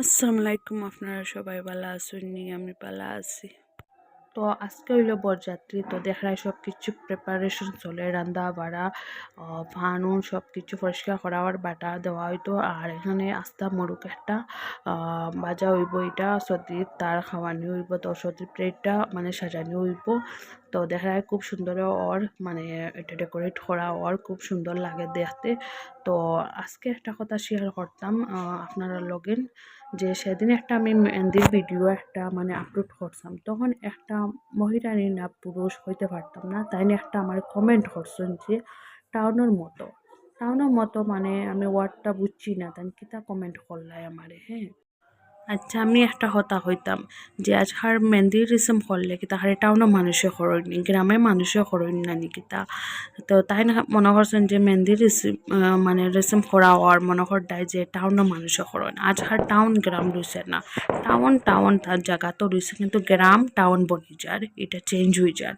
আসসালামু আলাইকুম, আপনারা সবাই ভালো আছেন? আমি ভালো আছি। তো আজকে হইল বরযাত্রী, তো দেখায় সব কিছু প্রিপারেশন চলে, রান্না বাড়া, ফানুন সব কিছু পরিষ্কার করা আর বাটা দেওয়া হইতো। আর এখানে আস্তা মুরুক একটা বাজা হইব, এটা সর্দির তার খাওয়ানি হইব, তো সর্দির প্লেটটা মানে সাজানি হইব। তো দেখায় খুব সুন্দর ওর মানে এটা ডেকোরেট করা ওর খুব সুন্দর লাগে দেখতে। তো আজকে একটা কথা শেয়ার করতাম আপনারা লগেন, যে সেদিন একটা আমি মেহেন্দির ভিডিও একটা মানে আপলোড করতাম, তখন একটা মহিলারই না পুরুষ হইতে পারতাম না, তাই নিয়ে একটা আমার কমেন্ট করছেন যে টাউনের মতো মানে আমি ওয়ার্ডটা বুঝছি না, তাই কিতা কমেন্ট করলাই আমারে। হ্যাঁ, আচ্ছা, আমি একটা কথা হইতাম যে আজকাল মেহেন্দির রিসম করলে কি তাহারে টাউনও মানুষে করেনি, গ্রামের মানুষে করেন না নাকি তা। তো তাই না মনে করছেন যে মেহেন্দির রিসিম মানে রিসম করা আর মনে করতায় যে টাউনও মানুষে করেন। আজকাল টাউন গ্রাম রয়েছে না, টাউন তার জায়গা তো রয়েছে, কিন্তু গ্রাম টাউন বনি যার এটা চেঞ্জ হয়ে যার।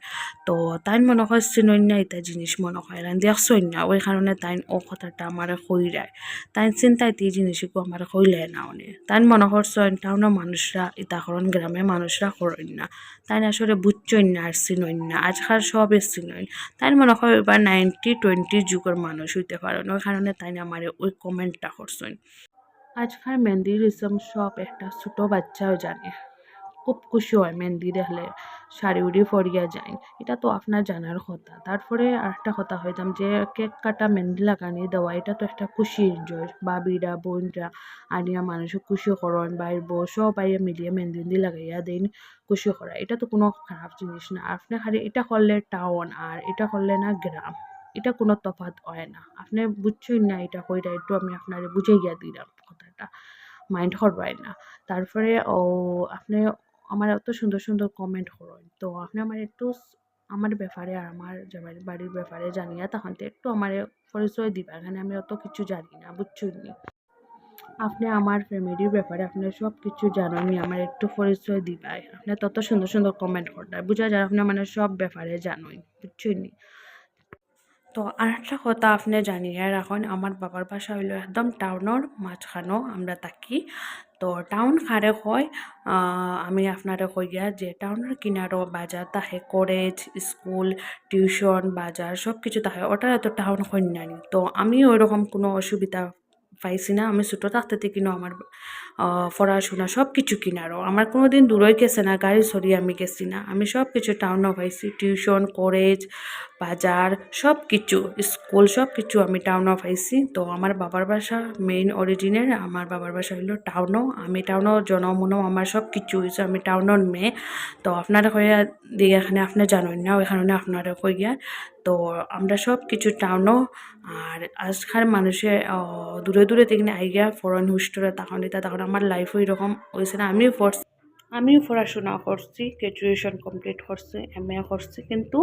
তো তাই মনে হয় চিনই না এটা জিনিস, মনে হয় দেখছই না, ওই কারণে তাই ও কথাটা আমার কইরায়। তাই চিন্তায় এই জিনিসগুলো আমার কইলে না অনেক, তাই মনে করছেন টাউনের মানুষরা ইতা করেন, গ্রামের মানুষরা করেন না। তাই আসলে বুঝছই না আর চিনই না, আজকাল সবে চিনই। তাই মনে হয় এবার 90-20 যুগের মানুষ হইতে পারেন, ওই কারণে তাই আমার ওই কমেন্টটা করছেন। আজকাল মেহেন্দি রিসম সব একটা ছোট বাচ্চাও জানে, খুব খুশি হয় মেহেন্দি দেখলে, শাড়ি উড়ি ফরিয়া যায়, এটা তো আপনার জানার কথা। তারপরে আরেকটা কথা হইতাম যে কেক কাটা মেহেন্দি লাগানি দেওয়া, এটা তো একটা খুশি এনজয়, বাবিরা বোনরা আনিয়া মানুষকে খুশি করেন, বাইর বউ সবাই মিলিয়ে মেহেন্দি লাগাইয়া দেন, খুশি করা, এটা তো কোনো খারাপ জিনিস না। আপনি খালি এটা করলে টাউন আর এটা করলে না গ্রাম, এটা কোনো তফাৎ হয় না। আপনি বুঝছেন না এটা কইরা, একটু আমি আপনারে বুঝাইয়া দিলাম কথাটা, মাইন্ড করবেন না। তারপরে আপনি আমার এত সুন্দর সুন্দর কমেন্ট করেন, তো আপনি আমার একটু আমার ব্যাপারে আর আমার জামাই বাড়ির ব্যাপারে জানিয়া তখন তো একটু আমার পরিচয় দিবা, এখানে আমি অত কিছু জানি না, বুঝছেন নি। আপনি আমার ফ্যামিলির ব্যাপারে আপনি সব কিছু জানেননি, আমার একটু পরিচয় দিবাই। আপনি তত সুন্দর সুন্দর কমেন্ট করতে বুঝা যায় আপনি মানে সব ব্যাপারে জানেন, বুঝছেন নি। তো আরেকটা কথা আপনি জানিয়ে রাখুন, আমার বাবার বাসা হইল একদম টাউনের মাঝখানো আমরা থাকি। তো টাউন কারে হয়, আমি আপনারে কইয়া যে টাউনের কিনারো বাজার থাকে, কলেজ স্কুল টিউশন বাজার সব কিছু থাকে, ওটা তো টাউন কন্যানি। তো আমি ওইরকম কোনো অসুবিধা পাইছি না, আমি ছোটো থাকতে কিনো আমার পড়াশোনা সব কিছু কিনারও আমার কোনো দিন দূরই গেছে না, গাড়ি সরিয়ে আমি গেছি না, আমি সব কিছু টাউনও পাইছি, টিউশন কলেজ বাজার সব কিছু স্কুল সব কিছু আমি টাউনও পাইছি। তো আমার বাবার বাসা মেইন অরিজিনের, আমার বাবার বাসা হইল টাউনও, আমি টাউনও জনমনও আমার সব কিছু হয়েছে, আমি টাউনের মেয়ে। তো আপনারা কইয়া দিয়ে এখানে আপনি জানেন না, ওই কারণে আপনারা কইয়া। তো আমরা সব কিছু টাউনও। আর আজকাল মানুষে দূরে দূরে থেকে আইগিয়া ফরেন হুস্টোরে তখন এটা তখন আমার লাইফও এরকম হয়েছে না। আমিও পড়াশোনা করছি, গ্র্যাজুয়েশন কমপ্লিট করছি, MA করছি, কিন্তু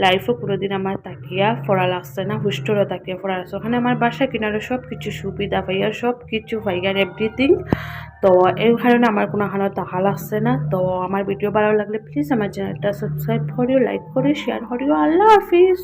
লাইফও কোনোদিন আমার তাকিয়া পড়া লাগছে না, হুস্টোরে তাকিয়া পড়া লাগছে। ওখানে আমার বাসা কিনারে সব কিছু সুবিধা পাইয়া সব কিছু পাইয়ার এভরিথিং। তো এই কারণে আমার কোনো হানো টাকা লাগছে না। তো আমার ভিডিও ভালো লাগলে প্লিজ আমার চ্যানেলটা সাবস্ক্রাইব করিও, লাইক করিও, শেয়ার করিও। আল্লাহ হাফিজ।